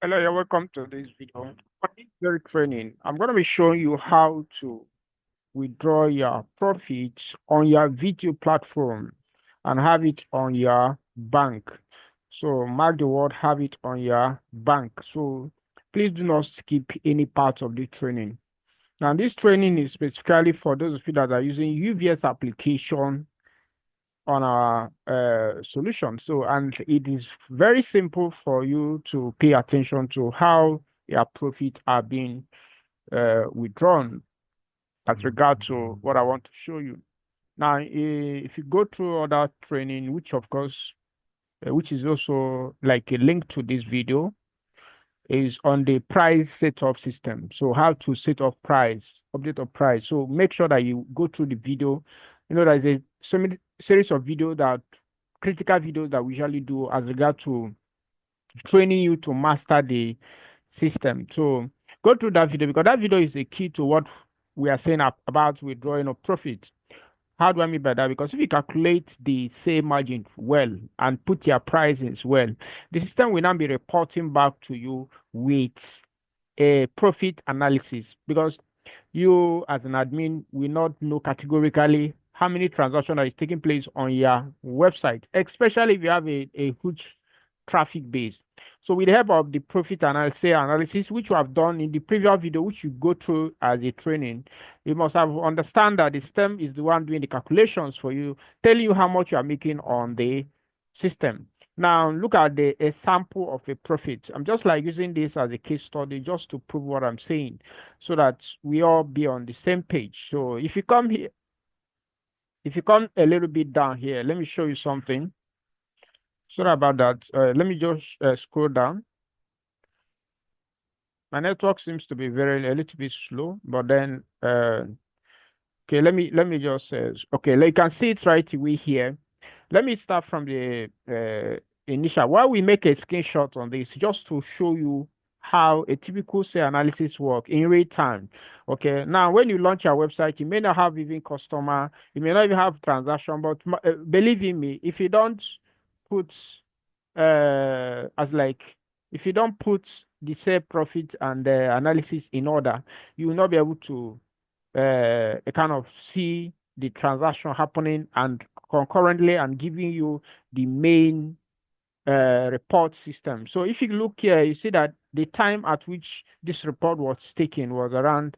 Hello, you're welcome to this video. For this very training, I'm going to be showing you how to withdraw your profits on your VTU platform and have it on your bank. So mark the word, have it on your bank. So please do not skip any part of the training. Now, this training is specifically for those of you that are using UVS application on our solution. So, and it is very simple for you to pay attention to how your profits are being withdrawn as regard to what I want to show you. Now, if you go through other training, which of course, which is also like a link to this video, is on the price setup system. So how to set up price, update of price. So make sure that you go through the video. You know, there's a so many series of videos that critical videos that we usually do as regard to training you to master the system. So go through that video because that video is the key to what we are saying about withdrawing of profit. How do I mean by that? Because if you calculate the same margin well and put your prices well, the system will now be reporting back to you with a profit analysis because you as an admin will not know categorically how many transactions are taking place on your website, especially if you have a huge traffic base. So with the help of the profit analysis, which we have done in the previous video, which you go through as a training, you must have understand that the system is the one doing the calculations for you, telling you how much you are making on the system. Now look at the a sample of a profit. I'm just like using this as a case study just to prove what I'm saying, so that we all be on the same page. So if you come here, if you come a little bit down here, let me show you something. Sorry about that. Let me just scroll down. My network seems to be a little bit slow, but then okay, let me just okay, like you can see it right away here. Let me start from the initial. While we make a screenshot on this, just to show you how a typical say analysis work in real time. Okay, now when you launch your website, you may not have even customer, you may not even have transaction, but believe in me, if you don't put as like if you don't put the say profit and analysis in order, you will not be able to kind of see the transaction happening and concurrently and giving you the main report system. So if you look here, you see that the time at which this report was taken was around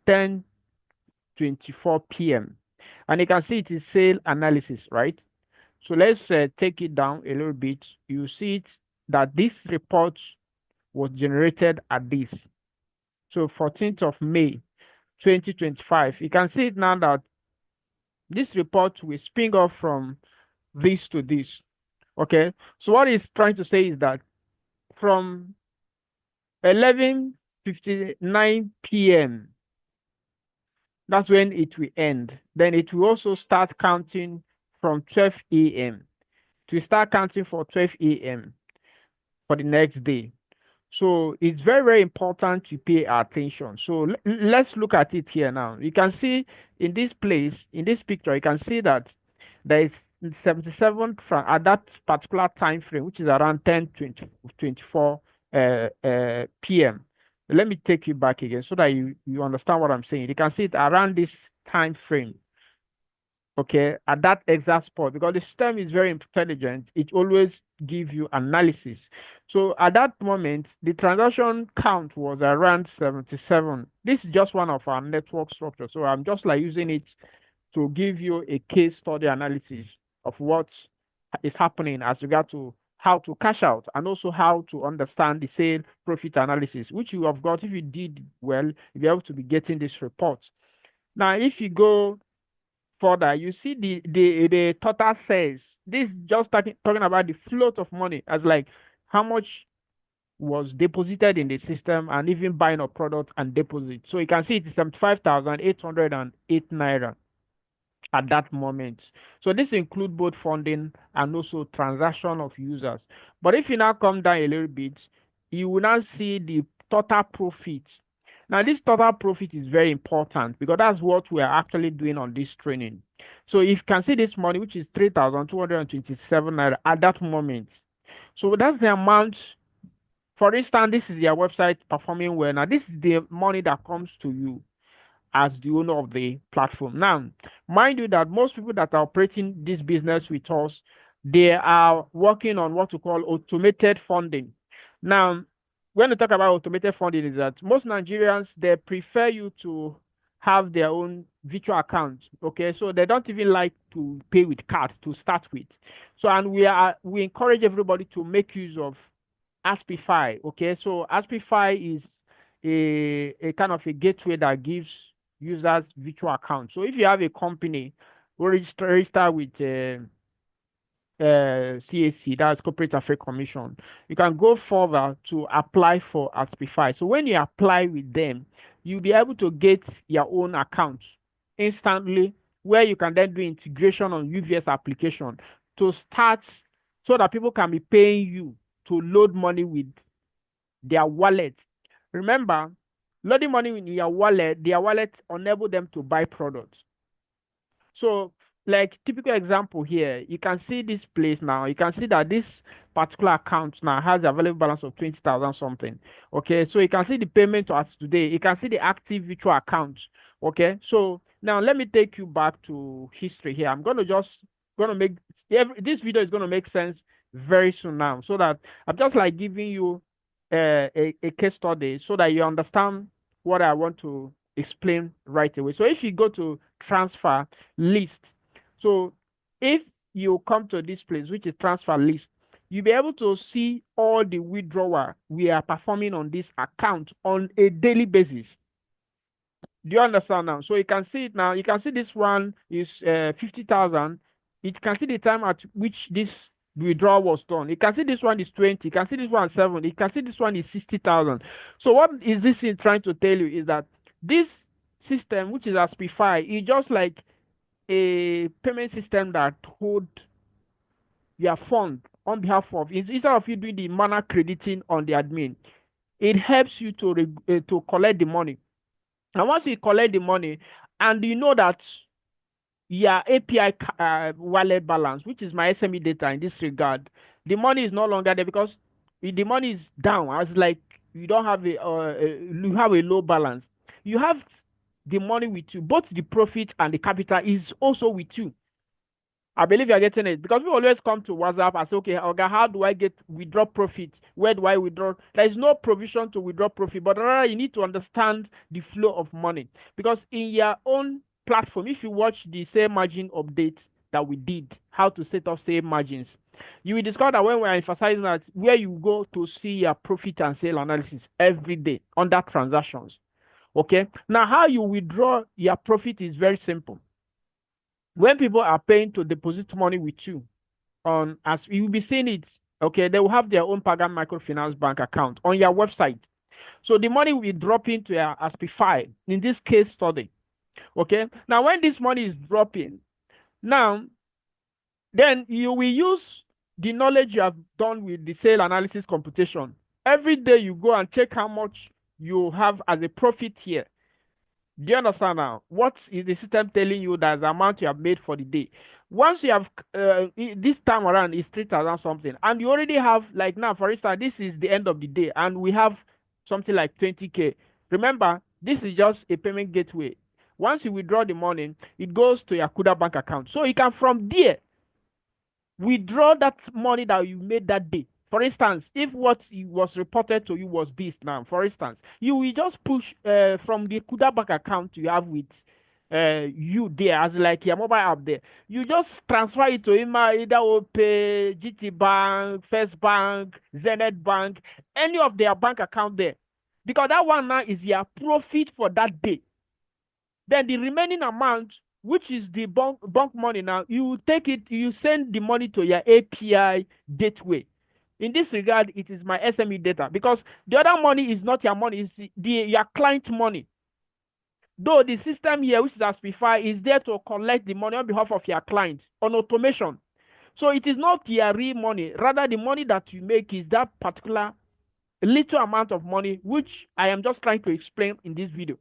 10:24 p.m. And you can see it is sale analysis, right? So let's take it down a little bit. You see it that this report was generated at this. So 14th of May 2025. You can see it now that this report will spring off from this to this. Okay. So what it's trying to say is that from 11:59 p.m., that's when it will end. Then it will also start counting from 12 a.m. To start counting for 12 a.m. for the next day. So it's very, very important to pay attention. So let's look at it here now. You can see in this place, in this picture, you can see that there is 77 at that particular time frame, which is around 10:24 p.m. Let me take you back again so that you understand what I'm saying. You can see it around this time frame. Okay, at that exact spot, because the system is very intelligent, it always gives you analysis. So at that moment, the transaction count was around 77. This is just one of our network structure. So I'm just like using it to give you a case study analysis of what is happening as regard to how to cash out and also how to understand the sale profit analysis, which you have got. If you did well, you'll be able to be getting this report. Now, if you go further, you see the total sales. This is just talking about the float of money as like how much was deposited in the system and even buying a product and deposit. So you can see it is 75,808 naira at that moment. So this includes both funding and also transaction of users. But if you now come down a little bit, you will now see the total profit. Now, this total profit is very important because that's what we are actually doing on this training. So if you can see this money, which is 3,227 naira at that moment. So that's the amount For instance, this is their website performing well. Now, this is the money that comes to you as the owner of the platform. Now, mind you that most people that are operating this business with us, they are working on what we call automated funding. Now, when we talk about automated funding, is that most Nigerians they prefer you to have their own virtual account. Okay, so they don't even like to pay with card to start with. So, and we encourage everybody to make use of Aspify. Okay, so Aspify is a kind of a gateway that gives users virtual accounts. So if you have a company, register with CAC, that's Corporate Affairs Commission, you can go further to apply for Aspify. So when you apply with them, you'll be able to get your own account instantly, where you can then do integration on UVS application to start so that people can be paying you to load money with their wallet. Remember, loading money in your wallet, their wallet enable them to buy products. So, like typical example here, you can see this place now. You can see that this particular account now has a available balance of 20,000 something. Okay, so you can see the payment as today. You can see the active virtual account. Okay, so now let me take you back to history here. I'm gonna make this video is gonna make sense very soon now, so that I'm just like giving you a case study so that you understand what I want to explain right away. So if you go to transfer list, so if you come to this place, which is transfer list, you'll be able to see all the withdrawal we are performing on this account on a daily basis. Do you understand now? So you can see it now. You can see this one is 50,000. You can see the time at which this withdrawal was done. You can see this one is 20. You can see this one is 7. You can see this one is 60,000. So what is this thing trying to tell you is that this system, which is Aspify, is just like a payment system that hold your fund on behalf of, instead of you doing the manual crediting on the admin, it helps you to collect the money. And once you collect the money, and you know that your API wallet balance, which is my SME data in this regard, the money is no longer there because the money is down. As like you don't have you have a low balance. You have the money with you. Both the profit and the capital is also with you. I believe you're getting it because we always come to WhatsApp and say, okay, okay, how do I get withdraw profit? Where do I withdraw? There is no provision to withdraw profit, but rather you need to understand the flow of money because in your own platform, if you watch the same margin update that we did, how to set up same margins, you will discover that when we are emphasizing that where you go to see your profit and sale analysis every day under transactions. Okay, now how you withdraw your profit is very simple. When people are paying to deposit money with you, on as you will be seeing it, okay, they will have their own Pagan Microfinance Bank account on your website. So the money will be dropping to your Aspify in this case study. Okay, now when this money is dropping, now then you will use the knowledge you have done with the sale analysis computation. Every day you go and check how much you have as a profit here. Do you understand now? What is the system telling you that the amount you have made for the day? Once you have this time around is 3,000 something, and you already have, like now, for instance, this is the end of the day, and we have something like 20K. Remember, this is just a payment gateway. Once you withdraw the money, it goes to your Kuda bank account. So you can from there withdraw that money that you made that day. For instance, if what was reported to you was this now, for instance, you will just push from the Kuda bank account you have with you there as like your mobile app there. You just transfer it to either OPay, GT Bank, First Bank, Zenith Bank, any of their bank account there. Because that one now is your profit for that day. Then the remaining amount, which is the bank money now, you take it, you send the money to your API gateway. In this regard, it is my SME data because the other money is not your money, it's your client money. Though the system here, which is Aspify, is there to collect the money on behalf of your client on automation. So it is not your real money. Rather, the money that you make is that particular little amount of money, which I am just trying to explain in this video.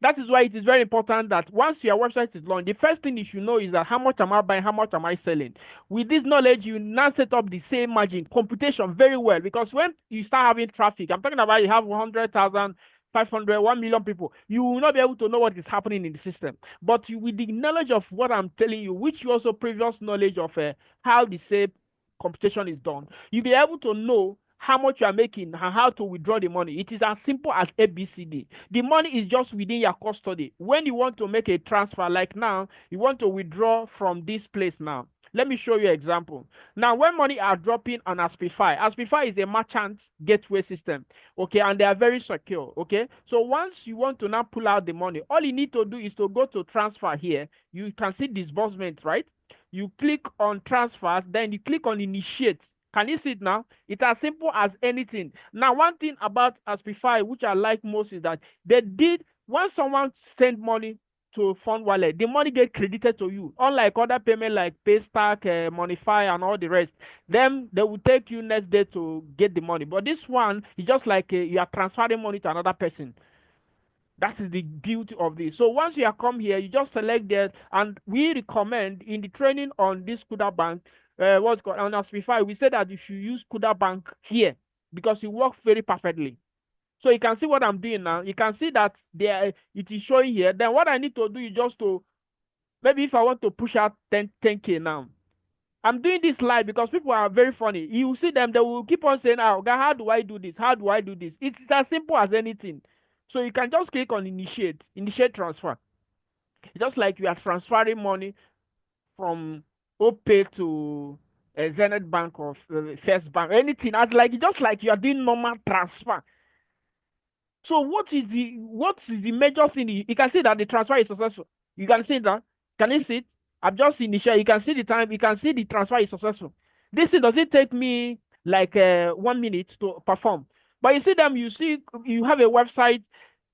That is why it is very important that once your website is launched, the first thing you should know is that how much am I buying, how much am I selling. With this knowledge, you now set up the same margin computation very well, because when you start having traffic, I'm talking about you have 100,000, 500, 1 million people, you will not be able to know what is happening in the system. But you, with the knowledge of what I'm telling you, which you also previous knowledge of how the same computation is done, you'll be able to know how much you are making and how to withdraw the money. It is as simple as ABCD. The money is just within your custody. When you want to make a transfer, like now, you want to withdraw from this place now. Let me show you an example. Now, when money are dropping on Aspify is a merchant gateway system, okay, and they are very secure, okay. So once you want to now pull out the money, all you need to do is to go to transfer here. You can see disbursement, right? You click on transfers, then you click on initiate. Can you see it now? It's as simple as anything. Now, one thing about Aspify, which I like most, is that they did, once someone send money to Fund Wallet, the money get credited to you. Unlike other payment like Paystack, Monify, and all the rest, then they will take you next day to get the money. But this one is just like you are transferring money to another person. That is the beauty of this. So once you have come here, you just select that, and we recommend in the training on this Kuda Bank, what's called on Aspify, we say that you should use Kuda Bank here because it works very perfectly. So you can see what I'm doing now. You can see that there it is showing here. Then what I need to do is just to, maybe if I want to push out 10K now, I'm doing this live because people are very funny. You see them, they will keep on saying, "Oh, God, how do I do this? How do I do this?" It's as simple as anything. So you can just click on initiate transfer. Just like you are transferring money from OPay to Zenith Bank or First Bank, anything as like just like you are doing normal transfer. So what is the major thing? You can see that the transfer is successful. You can see that. Can you see it? I've just initiated. You can see the time. You can see the transfer is successful. This thing does it take me like 1 minute to perform. But you see them. You see you have a website.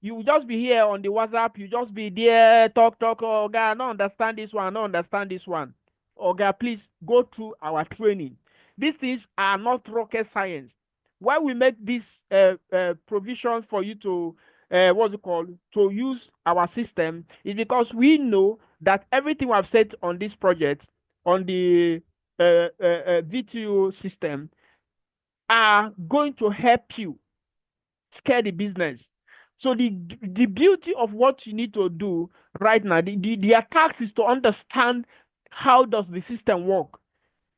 You will just be here on the WhatsApp. You just be there talk. Oh God, I don't understand this one. I don't understand this one. Oh God, please go through our training. These things are not rocket science. Why we make this provision for you to what's it called, to use our system, is because we know that everything we have said on this project, on the VTU system, are going to help you scale the business. So the beauty of what you need to do right now, the task is to understand how does the system work.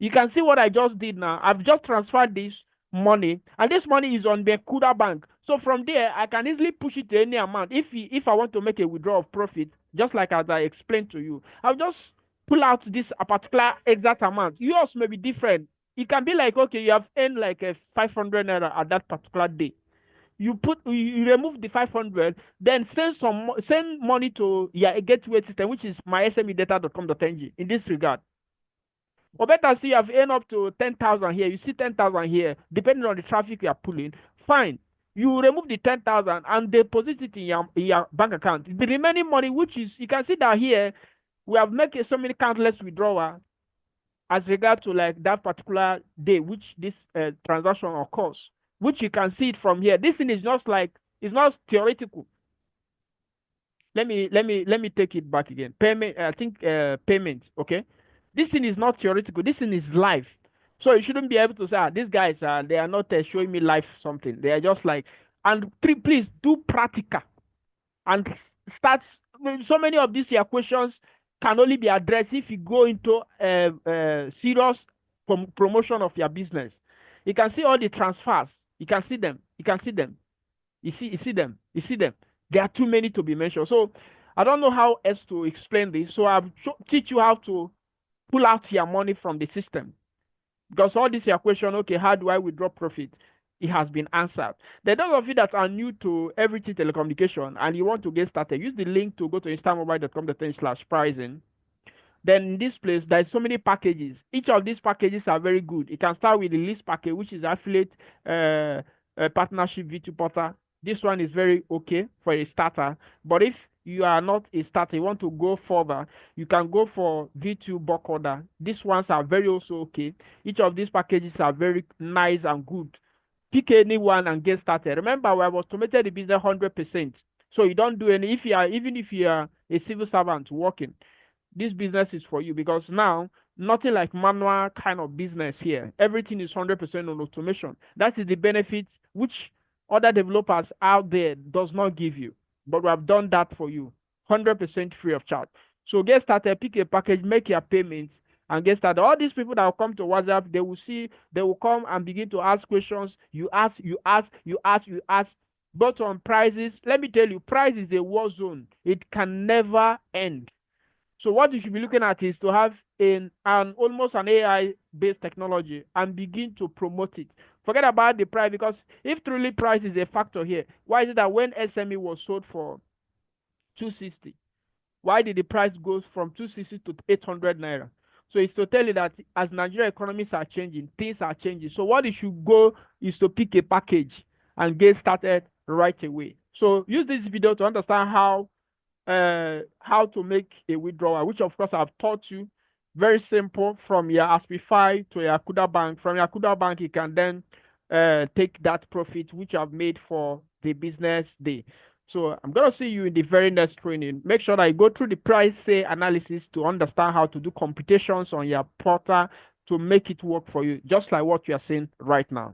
You can see what I just did now. I've just transferred this money, and this money is on the Kuda Bank. So from there, I can easily push it to any amount. If I want to make a withdrawal of profit, just like as I explained to you, I'll just pull out this a particular exact amount. Yours may be different. It can be like, okay, you have earned like a 500 naira at that particular day. You remove the 500, then send money to your gateway system, which is mysmedata.com.ng in this regard. Or better still, you have earned up to 10,000 here. You see 10,000 here, depending on the traffic you are pulling. Fine. You remove the 10,000 and deposit it in your bank account. The remaining money, which is, you can see that here, we have made so many countless withdrawal as regard to like that particular day, which this transaction occurs, which you can see it from here. This thing is just like, it's not theoretical. Let me take it back again. Payment, I think payment, okay? This thing is not theoretical. This thing is live. So you shouldn't be able to say, these guys, they are not showing me live something. They are just like, and please do practical and start. So many of these your questions can only be addressed if you go into serious promotion of your business. You can see all the transfers. You can see them. You can see them. You see them. You see them. There are too many to be mentioned. So I don't know how else to explain this. So I've teach you how to pull out your money from the system. Because all this your question, okay, how do I withdraw profit? It has been answered. Then those of you that are new to everything telecommunication and you want to get started, use the link to go to instamobile.com.ng/pricing. Then in this place, there's so many packages. Each of these packages are very good. You can start with the list package, which is affiliate partnership V2 portal. This one is very okay for a starter. But if you are not a starter, you want to go further, you can go for V2 bulk order. These ones are very also okay. Each of these packages are very nice and good. Pick any one and get started. Remember, we have automated the business 100%. So you don't do any, if you are, even if you are a civil servant working, this business is for you, because now nothing like manual kind of business here. Everything is 100% on automation. That is the benefit which other developers out there does not give you. But we have done that for you, 100% free of charge. So get started, pick a package, make your payments, and get started. All these people that will come to WhatsApp, they will see, they will come and begin to ask questions. You ask, you ask, you ask, you ask. But on prices, let me tell you, price is a war zone. It can never end. So what you should be looking at is to have an almost an AI based technology and begin to promote it. Forget about the price, because if truly price is a factor here, why is it that when SME was sold for 260, why did the price go from 260 to 800 naira? So it's to tell you that as Nigeria economies are changing, things are changing. So what you should go is to pick a package and get started right away. So use this video to understand how to make a withdrawal, which of course I've taught you. Very simple, from your Aspify to your Kuda Bank. From your Kuda Bank, you can then take that profit which I've made for the business day. So I'm gonna see you in the very next training. Make sure that you go through the price say analysis to understand how to do computations on your portal to make it work for you, just like what you are seeing right now.